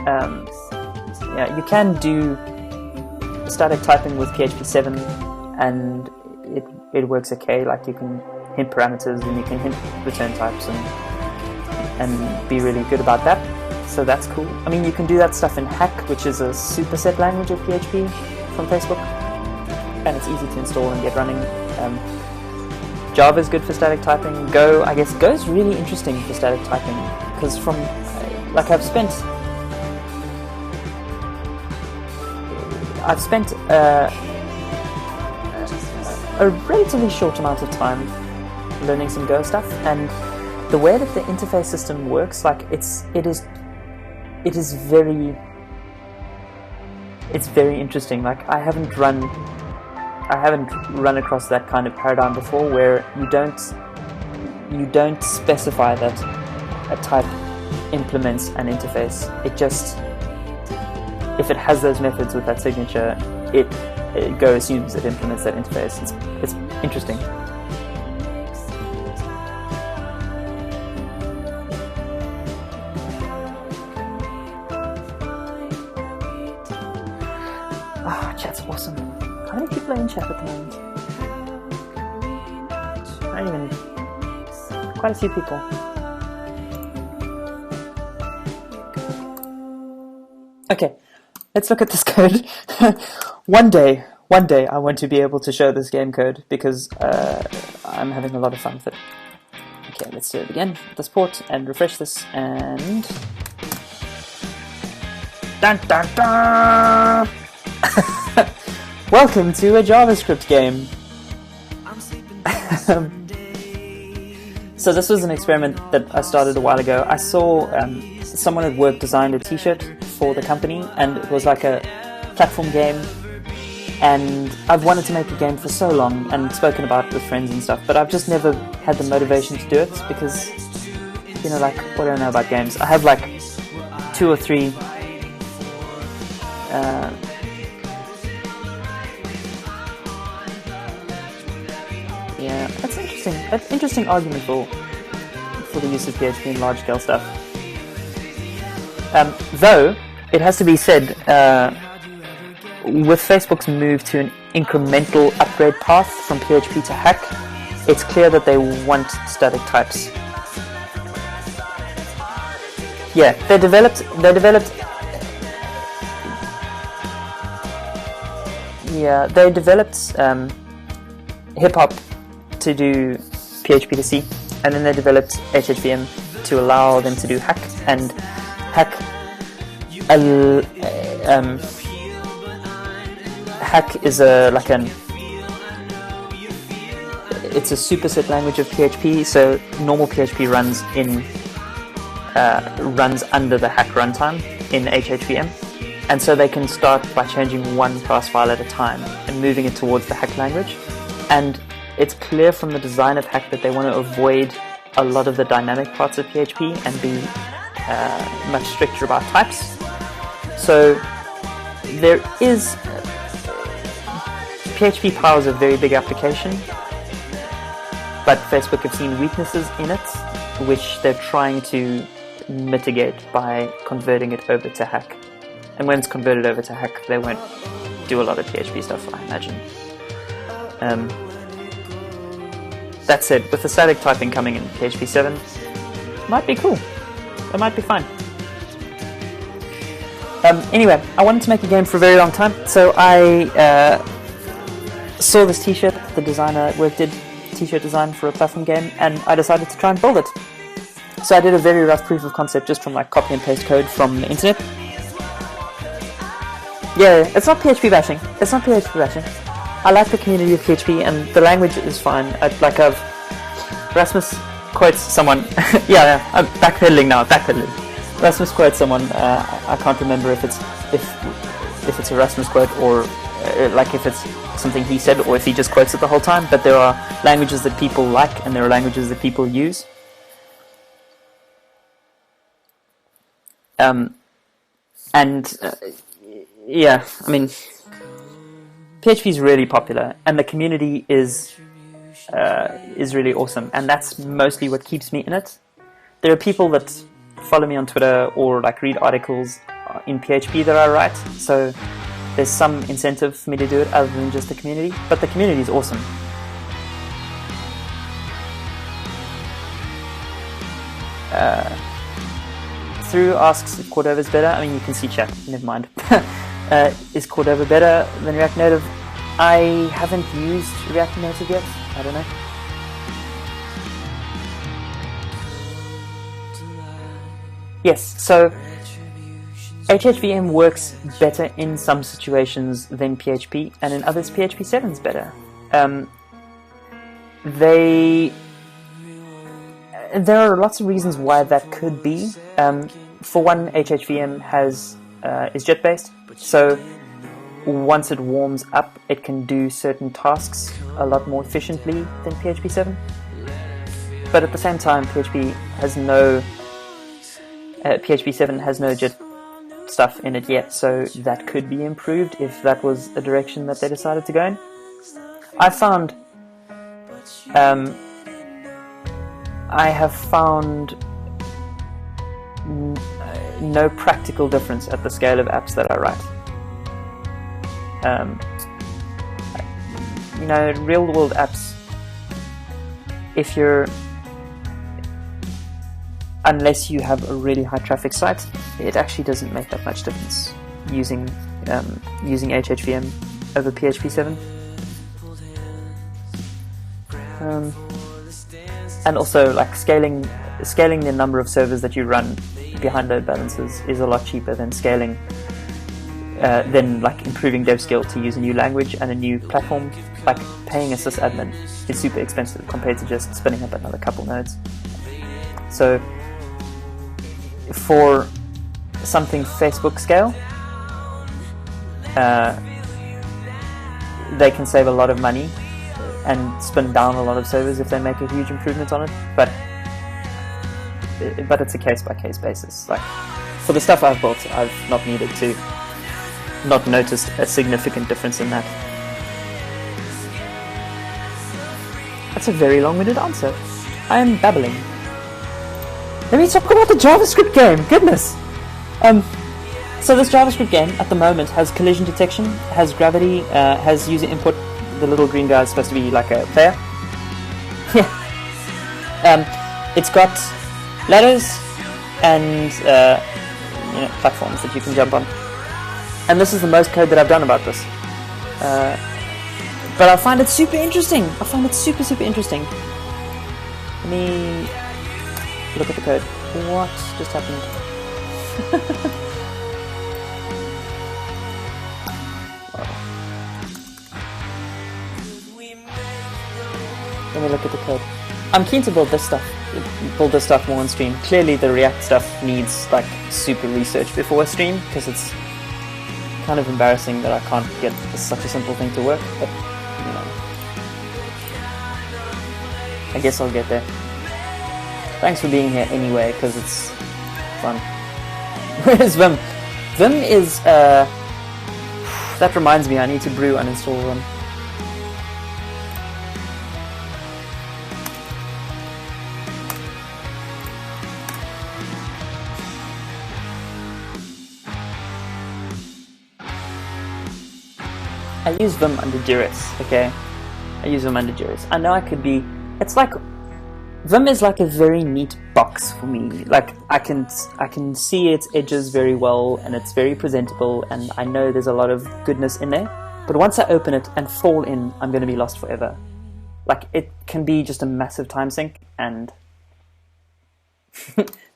Yeah, you can do static typing with PHP 7, and it works okay. Like, you can hint parameters and you can hint return types and be really good about that. So that's cool. I mean, you can do that stuff in Hack, which is a superset language of PHP from Facebook, and it's easy to install and get running. Java is good for static typing. Go, I guess, Go is really interesting for static typing, because from, like, I've spent a relatively short amount of time learning some Go stuff, and the way that the interface system works, like, it is very interesting. Like, I haven't run across that kind of paradigm before, where you don't specify that a type implements an interface. It just, if it has those methods with that signature, Go assumes it implements that interface. It's interesting. Chat's awesome. How many people are in chat at the moment? Quite a few people. Okay, let's look at this code. One day I want to be able to show this game code, because I'm having a lot of fun with it. Okay, let's do it again. This port and refresh this, and dun dun dun! Welcome to a JavaScript game. So this was an experiment that I started a while ago. I saw someone at work designed a t-shirt for the company, and it was like a platform game, and I've wanted to make a game for so long and spoken about it with friends and stuff, but I've just never had the motivation to do it, because, you know, like, what do I know about games? I have like 2 or 3 yeah, that's interesting. An interesting argument for the use of PHP in large-scale stuff. Though, it has to be said, with Facebook's move to an incremental upgrade path from PHP to Hack, it's clear that they want static types. Yeah, they developed hip-hop to do PHP to C, and then they developed HHVM to allow them to do Hack, and Hack Hack is it's a superset language of PHP, so normal PHP runs under the Hack runtime in HHVM, and so they can start by changing one class file at a time and moving it towards the Hack language. And it's clear from the design of Hack that they want to avoid a lot of the dynamic parts of PHP and be much stricter about types. So there is PHP powers a very big application, but Facebook have seen weaknesses in it, which they're trying to mitigate by converting it over to Hack. And when it's converted over to Hack, they won't do a lot of PHP stuff, I imagine. That said, with the static typing coming in PHP 7, it might be cool. It might be fine. Anyway, I wanted to make a game for a very long time, so I saw this t-shirt. The designer at work did t-shirt design for a platform game, and I decided to try and build it. So I did a very rough proof of concept just from like copy and paste code from the internet. Yeah, it's not PHP bashing. It's not PHP bashing. I like the community of PHP, and the language is fine. Rasmus quotes someone. yeah, I'm backpedaling now. Rasmus quotes someone. I can't remember if it's a Rasmus quote or like if it's something he said or if he just quotes it the whole time. But there are languages that people like, and there are languages that people use. Yeah, I mean, PHP is really popular, and the community is really awesome, and that's mostly what keeps me in it. There are people that follow me on Twitter or like read articles in PHP that I write, so there's some incentive for me to do it other than just the community, but the community is awesome. Through asks if Cordova is better. I mean, you can see chat, never mind. Is Cordova better than React Native? I haven't used React Native yet, I don't know. Yes, so HHVM works better in some situations than PHP, and in others PHP 7 is better. There are lots of reasons why that could be. For one, HHVM is jet-based, so once it warms up, it can do certain tasks a lot more efficiently than PHP 7. But at the same time, PHP 7 has no jet stuff in it yet, so that could be improved if that was a direction that they decided to go in. I have found no practical difference at the scale of apps that I write. Real-world apps, unless you have a really high traffic site, it actually doesn't make that much difference using HHVM over PHP 7. And also, like, scaling the number of servers that you run behind load balancers is a lot cheaper than scaling improving dev skill to use a new language and a new platform. Like, paying a sysadmin is super expensive compared to just spinning up another couple nodes. So for something Facebook scale, they can save a lot of money and spin down a lot of servers if they make a huge improvement on it, but it's a case-by-case basis. Like, for the stuff I've built, I've not noticed a significant difference in that. That's a very long-winded answer. I am babbling. Let me talk about the JavaScript game. Goodness. So this JavaScript game at the moment has collision detection, has gravity, has user input. The little green guy is supposed to be like a player. Yeah. It's got ladders and platforms that you can jump on. And this is the most code that I've done about this. But I find it super interesting. I find it super, super interesting. Let me look at the code. What just happened? Let me look at the code. I'm keen to build this stuff more on stream. Clearly the React stuff needs like super research before a stream, because it's kind of embarrassing that I can't get such a simple thing to work, but I guess I'll get there. Thanks for being here anyway, because it's fun. Where's Vim? Vim is, that reminds me, I need to brew uninstall Vim. I use Vim under JS, okay? I use Vim under JS. I know I could be... It's like... Vim is like a very neat box for me. Like, I can see its edges very well, and it's very presentable, and I know there's a lot of goodness in there. But once I open it and fall in, I'm going to be lost forever. Like, it can be just a massive time sink, and...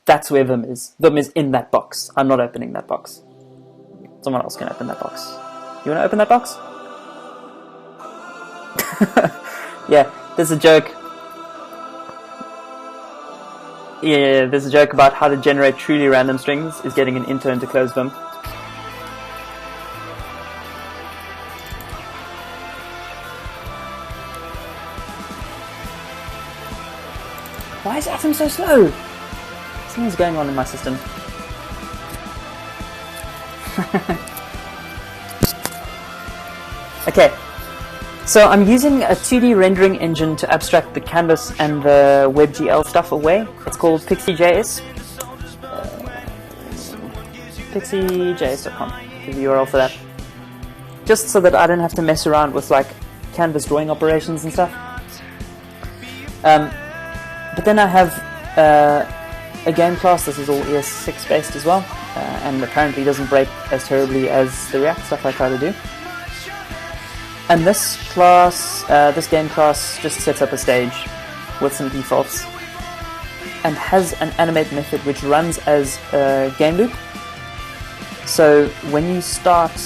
that's where Vim is. Vim is in that box. I'm not opening that box. Someone else can open that box. You want to open that box? Yeah, there's a joke. Yeah, there's a joke about how to generate truly random strings is getting an intern to close Vim. Why is Atom so slow? Something's going on in my system. Okay. So I'm using a 2D rendering engine to abstract the canvas and the WebGL stuff away. It's called Pixie.js. pixiejs.com is the URL for that. Just so that I don't have to mess around with like canvas drawing operations and stuff. But then I have a game class. This is all ES6 based as well, and apparently doesn't break as terribly as the React stuff I try to do. And this class, this game class, just sets up a stage with some defaults and has an animate method which runs as a game loop. So when you start,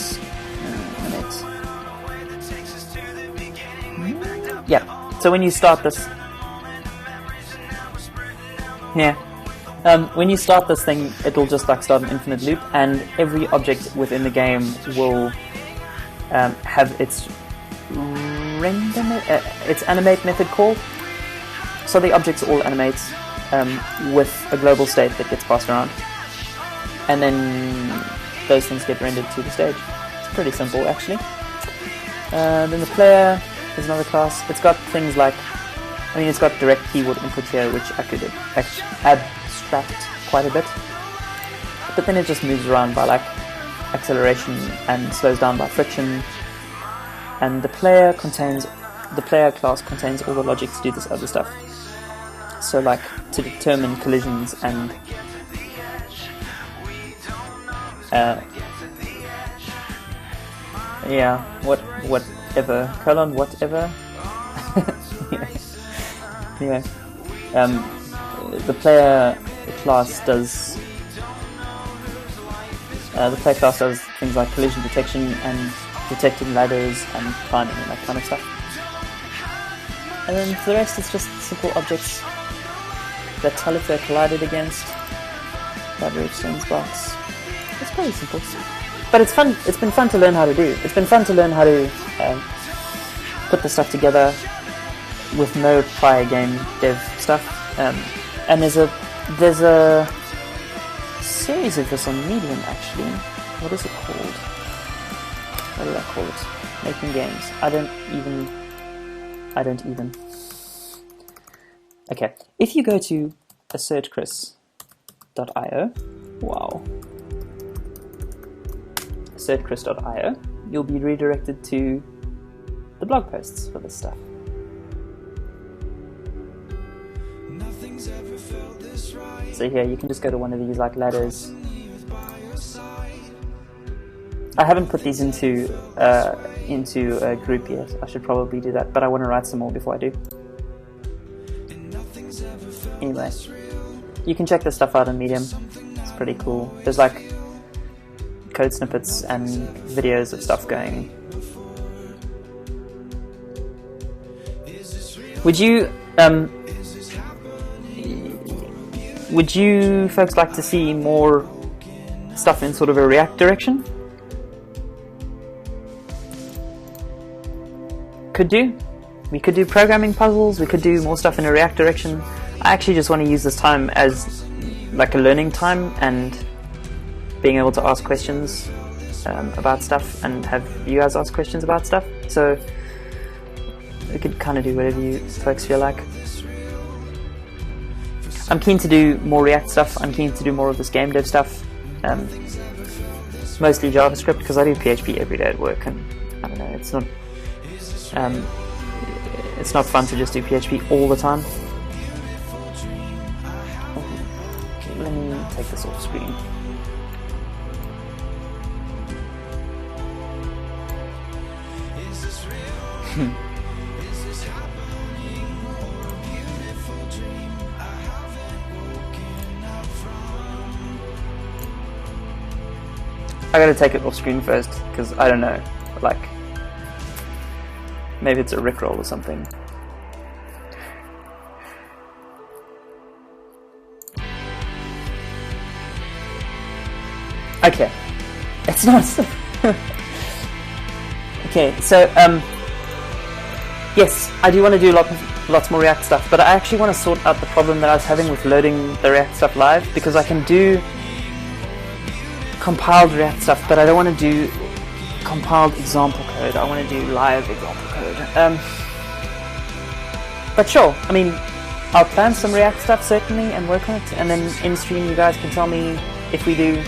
so when you start this, when you start this thing, it'll just like start an infinite loop, and every object within the game will have its its animate method called. So the objects all animate with a global state that gets passed around, and then those things get rendered to the stage. It's pretty simple, actually. Then the player is another class. It's got things like, it's got direct keyword input here, which I could abstract quite a bit, but then it just moves around by like acceleration and slows down by friction. And the player class contains all the logic to do this other stuff. So like to determine collisions and whatever. The player class does things like collision detection and detecting ladders and climbing and that kind of stuff. And then for the rest, it's just simple objects that tell if they're collided against. Battery exchange box. It's pretty simple, but it's fun. It's been fun to learn how to do. It's been fun to learn how to put the stuff together with no prior game dev stuff. And there's a series of this on Medium, actually. What is it called? What did I call it? Making games. I don't even. Okay, if you go to assertchris.io, assertchris.io, you'll be redirected to the blog posts for this stuff. So here you can just go to one of these like ladders. I haven't put these into a group yet. I should probably do that, but I want to write some more before I do. Anyway, you can check this stuff out on Medium. It's pretty cool. There's like code snippets and videos of stuff going. Would you folks like to see more stuff in sort of a React direction? We could do programming puzzles, we could do more stuff in a React direction. I actually just want to use this time as like a learning time and being able to ask questions about stuff and have you guys ask questions about stuff. So we could kind of do whatever you folks feel like. I'm keen to do more React stuff. I'm keen to do more of this game dev stuff. Mostly JavaScript because I do PHP every day at work, and I don't know, it's not fun to just do PHP all the time. Okay, let me take this off screen. I gotta take it off screen first, because I don't know, like, maybe it's a rickroll or something. Okay, it's not. Okay, so yes, I do want to do lots more React stuff, but I actually want to sort out the problem that I was having with loading the React stuff live, because I can do compiled React stuff, but I don't want to do compiled example code. I want to do live example code. But sure, I mean, I'll plan some React stuff certainly and work on it, and then in stream you guys can tell me if we do